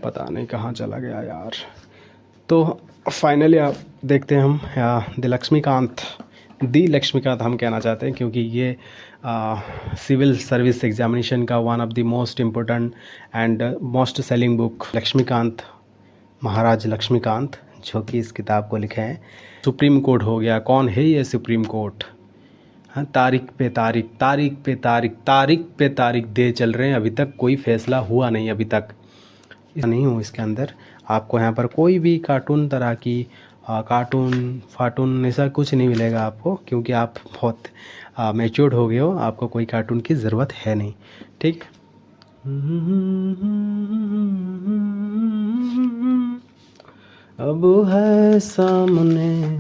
पता नहीं कहाँ चला गया यार। तो फाइनली आप देखते हैं हम दी लक्ष्मीकांत हम कहना चाहते हैं, क्योंकि ये सिविल सर्विस एग्जामिनेशन का one of the most important and most selling book Laxmikanth, महाराज लक्ष्मीकांत, जो कि इस किताब को लिखे हैं। सुप्रीम कोर्ट हो गया, कौन है ये सुप्रीम कोर्ट? हाँ, तारीख पे तारीख दे चल रहे हैं, अभी तक कोई फैसला हुआ नहीं। अभी तक नहीं हूँ इसके अंदर। आपको यहाँ पर कोई भी कार्टून तरह की कार्टून फाटून ऐसा कुछ नहीं मिलेगा आपको, क्योंकि आप बहुत मैच्योर्ड हो गए हो, आपको कोई कार्टून की ज़रूरत है नहीं। ठीक, अब है सामने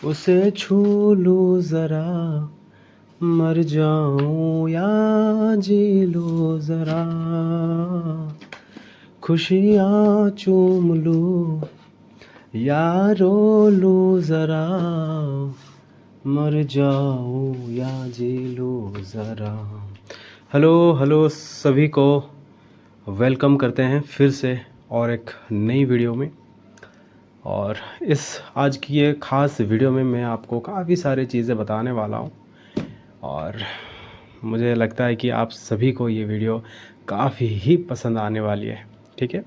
उसे छू लूँ ज़रा, मर जाऊँ या जी लूँ ज़रा, खुशियाँ चूम लूँ या रो लूँ ज़रा, मर जाऊँ या जी लूँ ज़रा। हेलो सभी को वेलकम करते हैं फिर से और एक नई वीडियो में। और इस आज की ये ख़ास वीडियो में मैं आपको काफ़ी सारी चीज़ें बताने वाला हूँ, और मुझे लगता है कि आप सभी को ये वीडियो काफ़ी ही पसंद आने वाली है। ठीक है,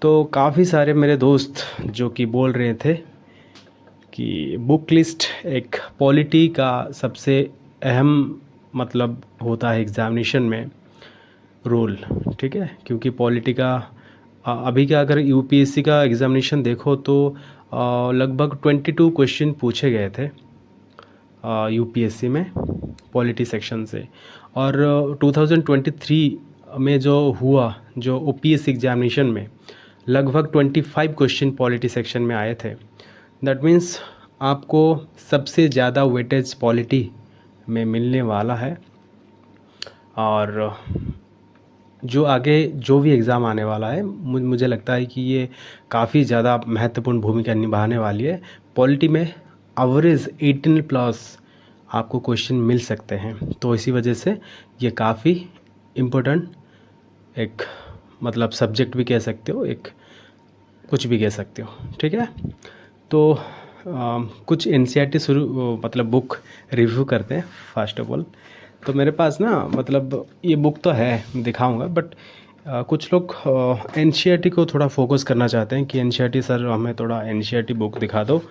तो काफ़ी सारे मेरे दोस्त जो कि बोल रहे थे कि बुक लिस्ट एक पॉलिटी का सबसे अहम मतलब होता है एग्ज़ामिनेशन में रोल। ठीक है, क्योंकि पॉलिटी का अभी का अगर यूपीएससी का एग्ज़ामिनेशन देखो तो लगभग 22 क्वेश्चन पूछे गए थे यूपीएससी में पॉलिटी सेक्शन से। और 2023 में जो हुआ, जो ओपीएससी एग्ज़ामिनेशन में लगभग 25 क्वेश्चन पॉलिटी सेक्शन में आए थे। दैट मीन्स आपको सबसे ज़्यादा वेटेज पॉलिटी में मिलने वाला है। और जो आगे जो भी एग्ज़ाम आने वाला है, मुझे लगता है कि ये काफ़ी ज़्यादा महत्वपूर्ण भूमिका निभाने वाली है। पॉलिटी में एवरेज 18+ आपको क्वेश्चन मिल सकते हैं, तो इसी वजह से ये काफ़ी इम्पोर्टेंट एक मतलब सब्जेक्ट भी कह सकते हो, एक कुछ भी कह सकते हो। ठीक है, तो कुछ एनसीईआरटी मतलब बुक रिव्यू करते हैं फर्स्ट ऑफ ऑल। तो मेरे पास ना मतलब ये बुक तो है, दिखाऊंगा, बट कुछ लोग एनसीईआरटी को थोड़ा फोकस करना चाहते हैं कि एनसीईआरटी सर हमें थोड़ा एनसीईआरटी बुक दिखा दो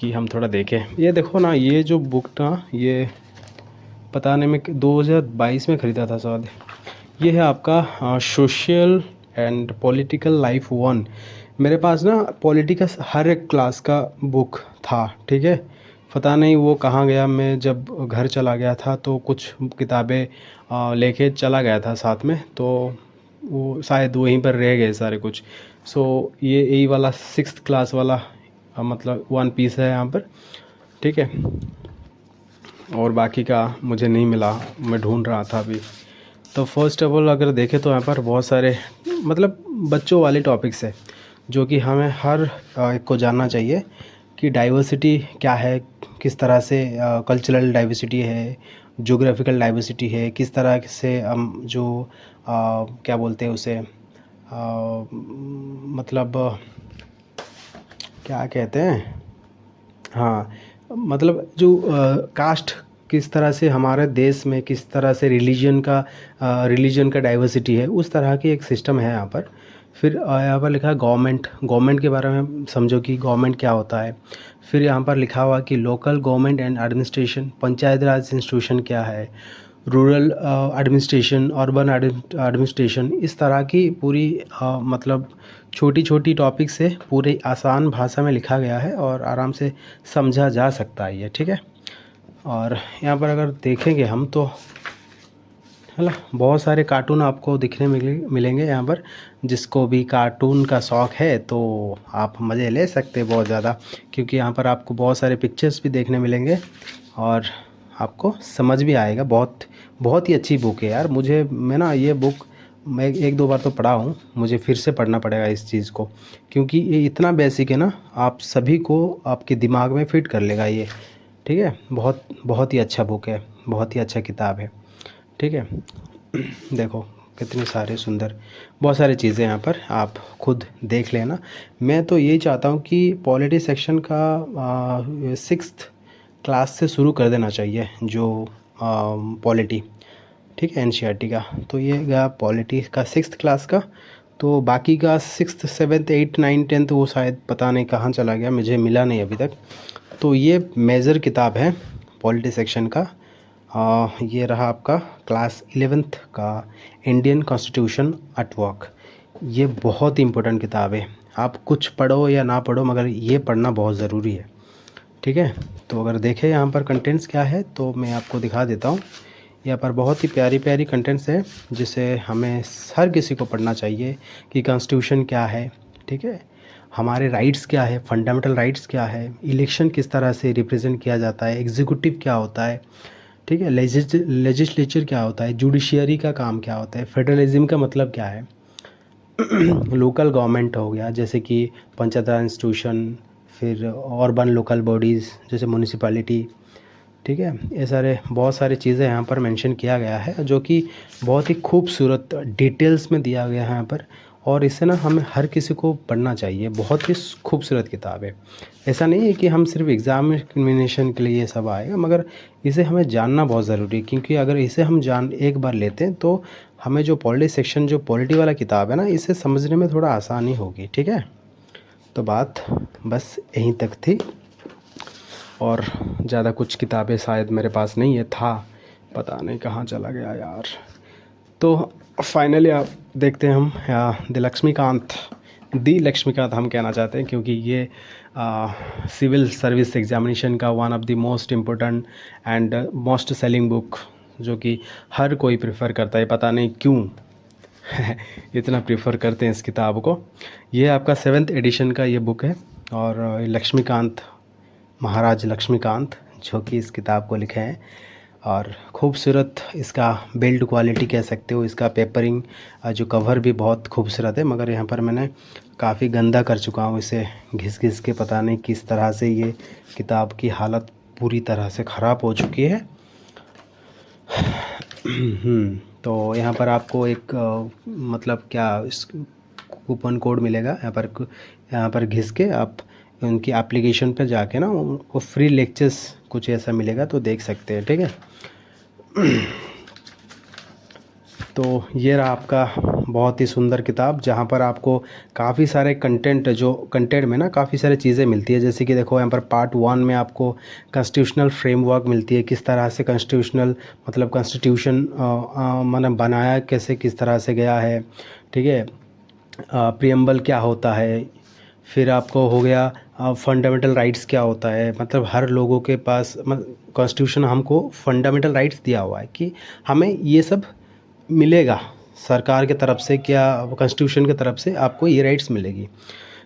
कि हम थोड़ा देखें। ये देखो ना, ये जो बुक ना, ये पता नहीं, मैं 2022 में ख़रीदा था शायद। ये है आपका सोशल एंड पॉलिटिकल लाइफ 1। मेरे पास ना पॉलिटिकल हर एक क्लास का बुक था। ठीक है, पता नहीं वो कहाँ गया। मैं जब घर चला गया था तो कुछ किताबें लेके चला गया था साथ में, तो वो शायद वहीं पर रह गए सारे कुछ। सो ये यही वाला 6th क्लास वाला मतलब 1 पीस है यहाँ पर। ठीक है, और बाकी का मुझे नहीं मिला, मैं ढूंढ रहा था अभी। तो फर्स्ट ऑफ ऑल अगर देखें तो यहाँ पर बहुत सारे मतलब बच्चों वाले टॉपिक्स है जो कि हमें हर एक को जानना चाहिए कि डाइवर्सिटी क्या है, किस तरह से कल्चरल डाइवर्सिटी है, ज्योग्राफिकल डाइवर्सिटी है, किस तरह से हम जो क्या बोलते हैं उसे मतलब क्या कहते हैं, हाँ, मतलब जो कास्ट किस तरह से हमारे देश में किस तरह से रिलीजन का डाइवर्सिटी है, उस तरह की एक सिस्टम है यहाँ पर। फिर यहाँ पर लिखा है गवर्नमेंट के बारे में समझो कि गवर्नमेंट क्या होता है। फिर यहाँ पर लिखा हुआ कि local government and administration, panchayat Raj institution क्या है, रूरल एडमिनिस्ट्रेशन, अर्बन एडमिनिस्ट्रेशन, इस तरह की पूरी मतलब छोटी छोटी टॉपिक से पूरी आसान भाषा में लिखा गया है और आराम से समझा जा सकता है ये। ठीक है, और यहाँ पर अगर देखेंगे हम तो है ना, बहुत सारे कार्टून आपको दिखने मिलेंगे यहाँ पर। जिसको भी कार्टून का शौक़ है तो आप मज़े ले सकते हैं बहुत ज़्यादा, क्योंकि यहाँ पर आपको बहुत सारे पिक्चर्स भी देखने मिलेंगे और आपको समझ भी आएगा। बहुत ही अच्छी बुक है यार। मैं ना ये बुक मैं 1-2 बार तो पढ़ा हूँ, मुझे फिर से पढ़ना पड़ेगा इस चीज़ को, क्योंकि ये इतना बेसिक है ना, आप सभी को आपके दिमाग में फिट कर लेगा ये। ठीक है, बहुत ही अच्छा बुक है, बहुत ही अच्छा किताब है। ठीक है, देखो कितने सारे सुंदर, बहुत सारी चीज़ें यहाँ पर आप खुद देख लेना। मैं तो यही चाहता हूँ कि पॉलिटी सेक्शन का 6th क्लास से शुरू कर देना चाहिए, जो पॉलिटी, ठीक है, एनसीईआरटी का। तो ये गया पॉलिटी का 6th क्लास का। तो बाकी का 6th 7th 8th 9th 10th वो शायद पता नहीं कहाँ चला गया, मुझे मिला नहीं अभी तक। तो ये मेजर किताब है पॉलिटी सेक्शन का। ये रहा आपका क्लास 11th का इंडियन कॉन्स्टिट्यूशन एट वर्क। ये बहुत ही इम्पोर्टेंट किताब है, आप कुछ पढ़ो या ना पढ़ो मगर ये पढ़ना बहुत ज़रूरी है, ठीक है। तो अगर देखें यहाँ पर कंटेंट्स क्या है तो मैं आपको दिखा देता हूँ। यहाँ पर बहुत ही प्यारी प्यारी कंटेंट्स है जिसे हमें हर किसी को पढ़ना चाहिए कि कॉन्स्टिट्यूशन क्या है, ठीक है, हमारे राइट्स क्या है, फंडामेंटल राइट्स क्या है, इलेक्शन किस तरह से रिप्रेजेंट किया जाता है, एग्जीक्यूटिव क्या होता है, ठीक है, लेजिस्लेचर क्या होता है, जुडिशियरी का काम क्या होता है, फेडरलिज्म का मतलब क्या है, लोकल गवर्नमेंट हो गया जैसे कि पंचायत राज इंस्टीट्यूशन, फिर अर्बन लोकल बॉडीज़ जैसे म्यूनिसिपैलिटी, ठीक है। ये सारे बहुत सारी चीज़ें यहाँ पर मेंशन किया गया है जो कि बहुत ही खूबसूरत डिटेल्स में दिया गया है यहाँ पर। और इसे ना हमें हर किसी को पढ़ना चाहिए, बहुत ही खूबसूरत किताब है। ऐसा नहीं है कि हम सिर्फ एग्जामिनेशन के लिए ये सब आएगा, मगर इसे हमें जानना बहुत ज़रूरी है, क्योंकि अगर इसे हम एक बार लेते हैं तो हमें जो पॉलिटी सेक्शन, जो पॉलिटी वाला किताब है ना, इसे समझने में थोड़ा आसानी होगी, ठीक है। तो बात बस यहीं तक थी, और ज़्यादा कुछ किताबें शायद मेरे पास नहीं है, था पता नहीं कहाँ चला गया यार। तो फाइनली आप देखते हैं हम दी लक्ष्मीकांत हम कहना चाहते हैं, क्योंकि ये सिविल सर्विस एग्जामिनेशन का one of the most important and most selling book, जो कि हर कोई प्रेफर करता है, पता नहीं क्यों इतना प्रेफर करते हैं इस किताब को। ये आपका 7th एडिशन का ये बुक है, और लक्ष्मीकांत, महाराज लक्ष्मीकांत जो कि इस किताब को लिखे हैं। और खूबसूरत इसका बिल्ड क्वालिटी कह सकते हो, इसका पेपरिंग, जो कवर भी बहुत खूबसूरत है, मगर यहाँ पर मैंने काफ़ी गंदा कर चुका हूँ इसे घिस घिस के, पता नहीं किस तरह से ये किताब की हालत पूरी तरह से ख़राब हो चुकी है। तो यहाँ पर आपको एक मतलब क्या इस कूपन कोड मिलेगा, यहाँ पर घिस के आप उनकी एप्लीकेशन पे जाके ना वो फ्री लेक्चर्स कुछ ऐसा मिलेगा तो देख सकते हैं, ठीक है। तो ये रहा आपका बहुत ही सुंदर किताब, जहाँ पर आपको काफ़ी सारे कंटेंट में ना काफ़ी सारी चीज़ें मिलती है। जैसे कि देखो यहाँ पर पार्ट 1 में आपको कॉन्स्टिट्यूशनल फ्रेमवर्क मिलती है, किस तरह से कॉन्स्टिट्यूशन मतलब बनाया कैसे, किस तरह से गया है, ठीक है। प्रीएम्बल क्या होता है, फिर आपको हो गया फंडामेंटल राइट्स क्या होता है, मतलब हर लोगों के पास कॉन्स्टिट्यूशन हमको फंडामेंटल राइट्स दिया हुआ है कि हमें ये सब मिलेगा सरकार के तरफ से, क्या कॉन्स्टिट्यूशन की तरफ से आपको ये राइट्स मिलेगी।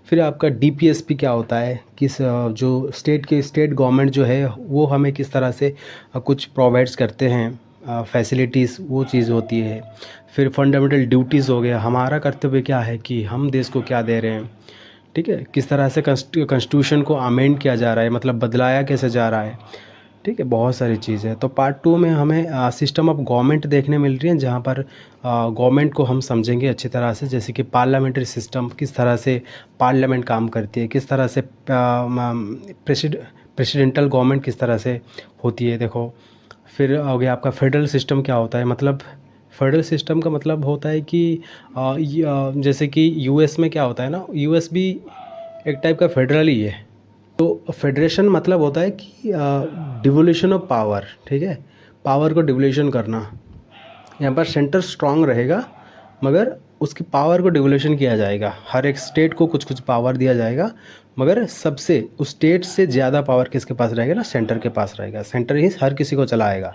फिर आपका डीपीएसपी क्या होता है, किस जो स्टेट गवर्नमेंट जो है वो हमें किस तरह से कुछ प्रोवाइड्स करते हैं फैसिलिटीज़, वो चीज़ होती है। फिर फंडामेंटल ड्यूटीज़ हो गया, हमारा कर्तव्य क्या है कि हम देश को क्या दे रहे हैं, ठीक है, किस तरह से कॉन्स्टिट्यूशन को अमेंड किया जा रहा है, मतलब बदलाया कैसे जा रहा है, ठीक है, बहुत सारी चीज़ें। तो पार्ट 2 में हमें सिस्टम ऑफ गवर्नमेंट देखने मिल रही है, जहाँ पर गवर्नमेंट को हम समझेंगे अच्छी तरह से, जैसे कि पार्लियामेंट्री सिस्टम, किस तरह से पार्लियामेंट काम करती है, किस तरह से प्रेसिडेंटल गवर्नमेंट किस तरह से होती है, देखो। फिर हो गया आपका फेडरल सिस्टम क्या होता है, मतलब फेडरल सिस्टम का मतलब होता है कि जैसे कि यूएस में क्या होता है ना, यूएस भी एक टाइप का फेडरल ही है। तो फेडरेशन मतलब होता है कि डिवोल्यूशन ऑफ पावर, ठीक है, पावर को डिवोल्यूशन करना। यहाँ पर सेंटर स्ट्रांग रहेगा मगर उसकी पावर को डिवोल्यूशन किया जाएगा, हर एक स्टेट को कुछ कुछ पावर दिया जाएगा, मगर सबसे उस स्टेट से ज़्यादा पावर किसके पास रहेगा ना, सेंटर के पास रहेगा, सेंटर ही हर किसी को चलाएगा।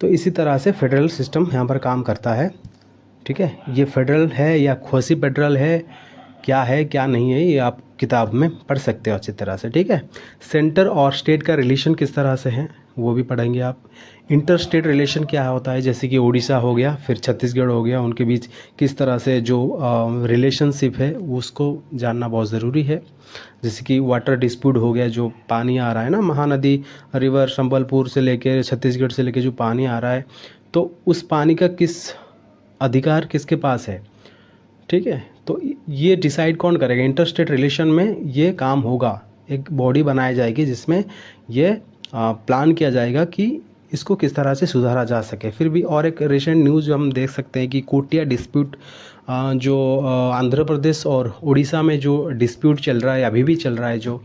तो इसी तरह से फेडरल सिस्टम यहाँ पर काम करता है, ठीक है। ये फेडरल है या क्वासी फेडरल है क्या नहीं है, ये आप किताब में पढ़ सकते हो अच्छी तरह से, ठीक है। सेंटर और स्टेट का रिलेशन किस तरह से है वो भी पढ़ेंगे आप। इंटर स्टेट रिलेशन क्या होता है, जैसे कि उड़ीसा हो गया, फिर छत्तीसगढ़ हो गया, उनके बीच किस तरह से जो रिलेशनशिप है उसको जानना बहुत ज़रूरी है। जैसे कि वाटर डिस्प्यूट हो गया, जो पानी आ रहा है ना, महानदी रिवर संबलपुर से लेके छत्तीसगढ़ से लेके जो पानी आ रहा है, तो उस पानी का किस अधिकार किसके पास है, ठीक है। तो ये डिसाइड कौन करेगा, इंटरस्टेट रिलेशन में ये काम होगा, एक बॉडी बनाई जाएगी जिसमें ये प्लान किया जाएगा कि इसको किस तरह से सुधारा जा सके। फिर भी और एक रिसेंट न्यूज़ जो हम देख सकते हैं कि कोटिया डिस्प्यूट जो आंध्र प्रदेश और उड़ीसा में जो डिस्प्यूट चल रहा है, अभी भी चल रहा है, जो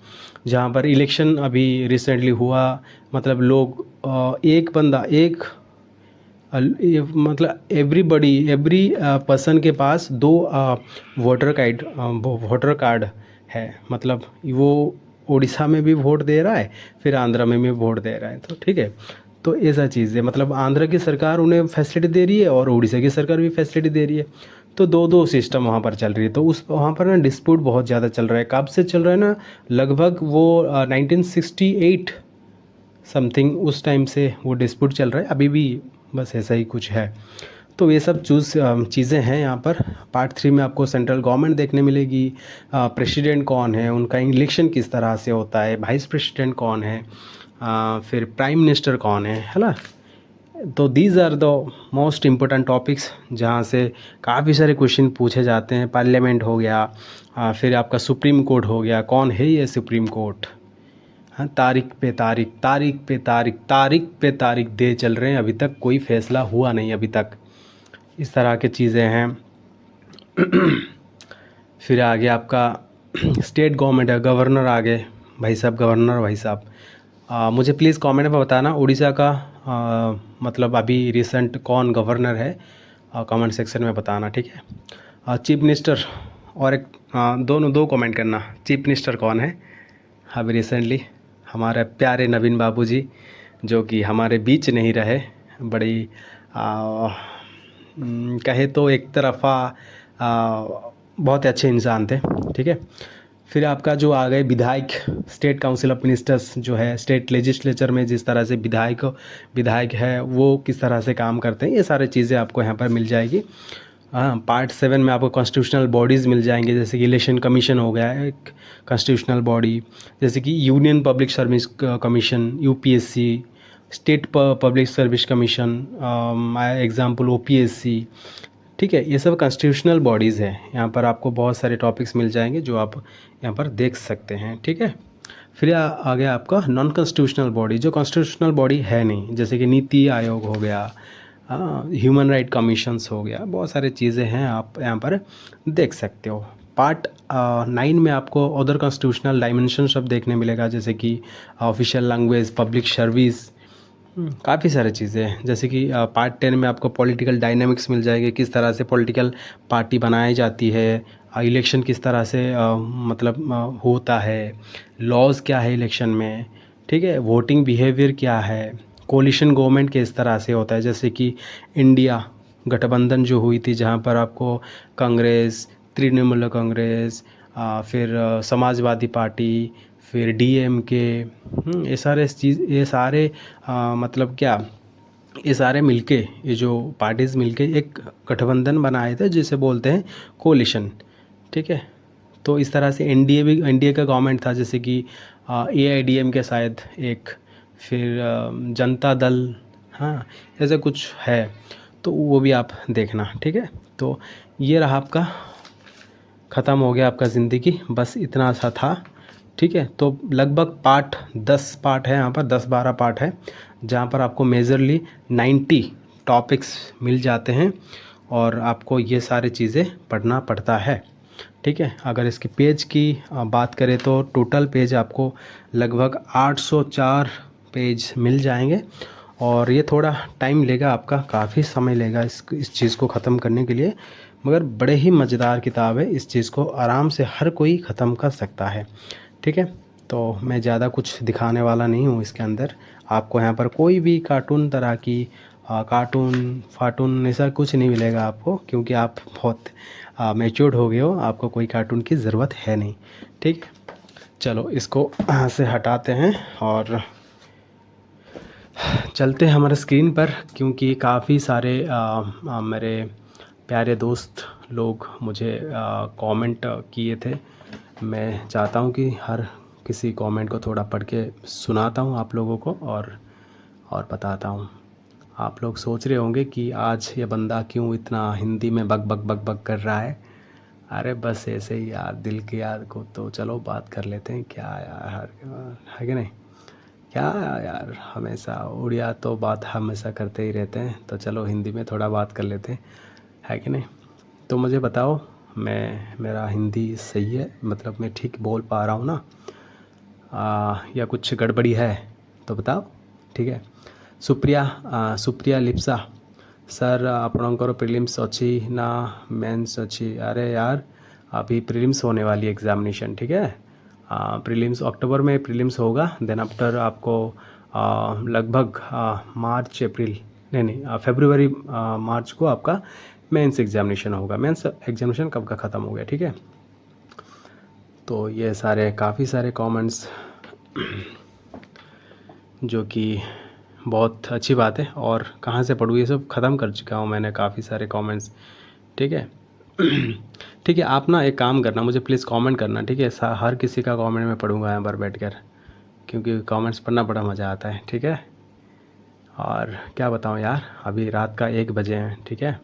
जहाँ पर इलेक्शन अभी रिसेंटली हुआ, मतलब लोग एक बंदा एक मतलब एवरी पर्सन के पास 2 वोटर कार्ड है, मतलब वो उड़ीसा में भी वोट दे रहा है, फिर आंध्र में भी वोट दे रहा है। तो ठीक है, तो ऐसा चीज़ है, मतलब आंध्र की सरकार उन्हें फैसिलिटी दे रही है और उड़ीसा की सरकार भी फैसिलिटी दे रही है। तो दो सिस्टम वहाँ पर चल रही है। तो उस वहाँ पर ना डिस्प्यूट बहुत ज़्यादा चल रहा है। कब से चल रहा है ना, लगभग वो 1968 समथिंग उस टाइम से वो डिस्प्यूट चल रहा है, अभी भी बस ऐसा ही कुछ है। तो ये सब चीज़ें हैं यहाँ पर। पार्ट 3 में आपको सेंट्रल गवर्नमेंट देखने मिलेगी, प्रेसिडेंट कौन है, उनका इलेक्शन किस तरह से होता है, वाइस प्रेसिडेंट कौन है, फिर प्राइम मिनिस्टर कौन है ना। तो these are the most important topics जहाँ से काफ़ी सारे क्वेश्चन पूछे जाते हैं। पार्लियामेंट हो गया, फिर आपका सुप्रीम कोर्ट हो गया, कौन है ये सुप्रीम कोर्ट, हाँ, तारीख पे तारीख दे चल रहे हैं, अभी तक कोई फैसला हुआ नहीं अभी तक, इस तरह की चीज़ें हैं। फिर आगे आपका स्टेट गवर्नमेंट है, गवर्नर आ गए भाई साहब, गवर्नर भाई साहब, मुझे प्लीज़ कमेंट में बताना उड़ीसा का मतलब अभी रिसेंट कौन गवर्नर है, कमेंट सेक्शन में बताना, ठीक है। चीफ मिनिस्टर, और एक दो कमेंट करना, चीफ मिनिस्टर कौन है अभी रिसेंटली, हमारे प्यारे नवीन बाबूजी, जो कि हमारे बीच नहीं रहे, बड़ी कहे तो एक तरफ़ा बहुत अच्छे इंसान थे, ठीक है। फिर आपका जो आ गए विधायक, स्टेट काउंसिल ऑफ मिनिस्टर्स जो है, स्टेट लेजिस्लेचर में जिस तरह से विधायक है वो किस तरह से काम करते हैं, ये सारी चीज़ें आपको यहाँ पर मिल जाएगी। हाँ, पार्ट 7 में आपको कॉन्स्टिट्यूशनल बॉडीज़ मिल जाएंगे, जैसे कि इलेक्शन कमीशन हो गया एक कॉन्स्टिट्यूशनल बॉडी, जैसे कि union public service commission UPSC, state public service commission example OPSC, ठीक है। ये सब कॉन्स्टिट्यूशनल बॉडीज़ है। यहाँ पर आपको बहुत सारे टॉपिक्स मिल जाएंगे जो आप यहाँ पर देख सकते हैं, ठीक है। फिर आ गया आपका नॉन कॉन्स्टिट्यूशनल बॉडी, जो कॉन्स्टिट्यूशनल बॉडी है नहीं, जैसे कि नीति आयोग हो गया, ह्यूमन राइट कमीशंस हो गया, बहुत सारी चीज़ें हैं, आप यहाँ पर देख सकते हो। पार्ट 9 में आपको अदर कॉन्स्टिट्यूशनल डायमेंशन सब देखने मिलेगा, जैसे कि ऑफिशियल लैंग्वेज, पब्लिक सर्विस, काफ़ी सारी चीज़ें हैं। जैसे कि पार्ट 10 में आपको पॉलिटिकल डायनामिक्स मिल जाएगी, किस तरह से पॉलिटिकल पार्टी बनाई जाती है, इलेक्शन किस तरह से मतलब होता है, लॉज क्या है इलेक्शन में, ठीक है, वोटिंग बिहेवियर क्या है, कोलिशन गवर्नमेंट किस तरह से होता है, जैसे कि इंडिया गठबंधन जो हुई थी, जहाँ पर आपको कांग्रेस, तृणमूल कांग्रेस, फिर समाजवादी पार्टी, फिर डीएमके, ये सारे मतलब क्या, ये सारे मिलके, ये जो पार्टीज़ मिलके एक गठबंधन बनाए थे जिसे बोलते हैं कोलिशन, ठीक है। तो इस तरह से एनडीए का गवर्नमेंट था, जैसे कि एआईडीएम के शायद एक, फिर जनता दल, हाँ, ऐसा कुछ है, तो वो भी आप देखना, ठीक है। तो ये रहा आपका, ख़त्म हो गया आपका ज़िंदगी, बस इतना सा था, ठीक है। तो लगभग 10 पार्ट है यहाँ पर, 10-12 पार्ट है, जहाँ पर आपको मेजरली 90 टॉपिक्स मिल जाते हैं और आपको ये सारी चीज़ें पढ़ना पड़ता है, ठीक है। अगर इसके पेज की बात करें तो टोटल पेज आपको लगभग 804 पेज मिल जाएंगे, और ये थोड़ा टाइम लेगा, आपका काफ़ी समय लेगा इस चीज़ को ख़त्म करने के लिए, मगर बड़े ही मज़ेदार किताब है, इस चीज़ को आराम से हर कोई ख़त्म कर सकता है, ठीक है। तो मैं ज़्यादा कुछ दिखाने वाला नहीं हूँ इसके अंदर, आपको यहाँ पर कोई भी कार्टून तरह की कार्टून फाटून ऐसा कुछ नहीं मिलेगा आपको, क्योंकि आप बहुत मैच्योर्ड हो गए हो, आपको कोई कार्टून की ज़रूरत है नहीं, ठीक। चलो इसको यहाँ से हटाते हैं और चलते हैं हमारे स्क्रीन पर, क्योंकि काफ़ी सारे मेरे प्यारे दोस्त लोग मुझे कमेंट किए थे। मैं चाहता हूँ कि हर किसी कमेंट को थोड़ा पढ़ के सुनाता हूँ आप लोगों को और बताता हूँ। आप लोग सोच रहे होंगे कि आज ये बंदा क्यों इतना हिंदी में बक बक बक बक कर रहा है। अरे बस ऐसे ही यार, दिल की याद को तो चलो बात कर लेते हैं, क्या यार, है कि नहीं। क्या यार, हमेशा उड़िया तो बात हमेशा करते ही रहते हैं, तो चलो हिंदी में थोड़ा बात कर लेते हैं, है कि नहीं। तो मुझे बताओ, मेरा हिंदी सही है, मतलब मैं ठीक बोल पा रहा हूँ ना, या कुछ गड़बड़ी है तो बताओ, ठीक है। सुप्रिया लिप्सा, सर आपणकर प्रिलिम्स अच्छी ना मेंस अच्छी। अरे यार, अभी प्रीलिम्स होने वाली एग्जामिनेशन, ठीक है। प्रीलिम्स अक्टूबर में प्रीलिम्स होगा, देन आफ्टर आपको लगभग मार्च अप्रैल, नहीं फरवरी मार्च को आपका मेंस एग्जामिनेशन होगा। मेंस एग्जामिनेशन कब का ख़त्म हो गया, ठीक है। तो ये सारे काफ़ी सारे कमेंट्स जो कि बहुत अच्छी बात है, और कहाँ से पढ़ूँ, ये सब ख़त्म कर चुका हूँ मैंने काफ़ी सारे कमेंट्स, ठीक है। ठीक है, आप ना एक काम करना, मुझे प्लीज़ कमेंट करना, ठीक है। हर किसी का कमेंट मैं पढ़ूँगा यहाँ पर बैठकर, क्योंकि कमेंट्स पढ़ना बड़ा मज़ा आता है, ठीक है। और क्या बताऊँ यार, अभी रात का 1 बजे हैं, ठीक है,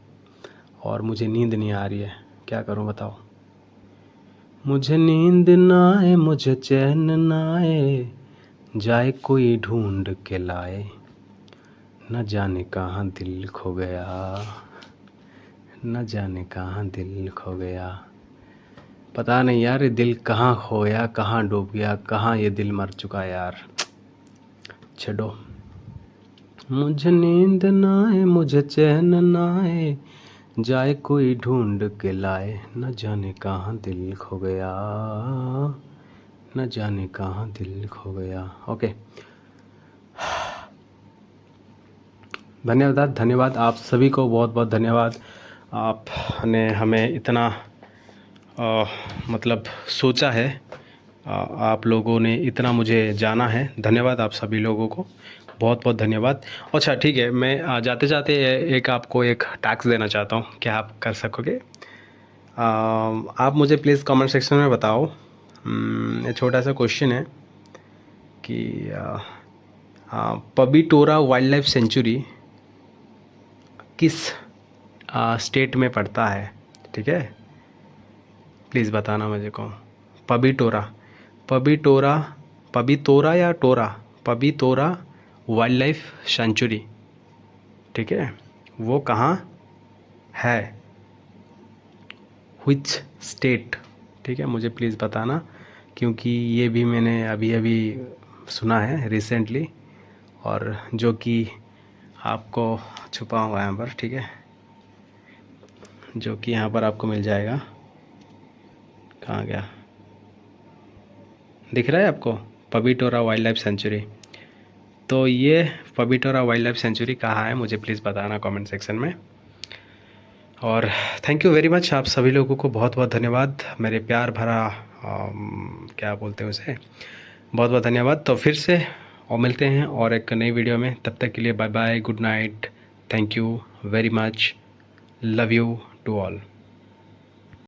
और मुझे नींद नहीं आ रही है, क्या करूँ बताओ। मुझे नींद ना आए, मुझे चैन ना आए, जाए कोई ढूंढ के लाए, न जाने कहाँ दिल खो गया, न जाने कहाँ दिल खो गया। पता नहीं यार, ये दिल कहाँ खोया, कहाँ डूब गया, कहाँ ये दिल मर चुका यार। छोड़ो। मुझे नींद ना आए, मुझे चैन ना आए, जाए कोई ढूंढ के लाए, न जाने कहाँ दिल खो गया, न जाने कहाँ दिल खो गया। ओके, धन्यवाद आप सभी को, बहुत बहुत धन्यवाद। आपने हमें इतना मतलब सोचा है, आप लोगों ने इतना मुझे जाना है, धन्यवाद आप सभी लोगों को, बहुत बहुत धन्यवाद। अच्छा ठीक है, मैं जाते जाते एक आपको एक टास्क देना चाहता हूँ, क्या आप कर सकोगे? आप मुझे प्लीज़ कमेंट सेक्शन में बताओ, ये छोटा सा क्वेश्चन है कि पबीटोरा वाइल्ड लाइफ सेंचुरी किस स्टेट में पड़ता है, ठीक है। प्लीज़ बताना मुझे को। पबीटोरा या टोरा, पबीतोरा वाइल्ड लाइफ सेंचुरी, ठीक है, वो कहाँ है, व्हिच स्टेट, ठीक है। मुझे प्लीज़ बताना, क्योंकि ये भी मैंने अभी अभी सुना है रिसेंटली, और जो कि आपको छुपा हुआ है यहाँ पर, ठीक है, जो कि यहाँ पर आपको मिल जाएगा। कहाँ गया, दिख रहा है आपको? पबीटोरा वाइल्ड लाइफ सेंचुरी। तो ये पबीटोरा वाइल्ड लाइफ सेंचुरी कहाँ है, मुझे प्लीज़ बताना कमेंट सेक्शन में। और थैंक यू वेरी मच, आप सभी लोगों को बहुत बहुत धन्यवाद, मेरे प्यार भरा क्या बोलते हैं उसे, बहुत बहुत धन्यवाद। तो फिर से और मिलते हैं और एक नई वीडियो में, तब तक के लिए bye bye, good night, thank you very much, love you to all.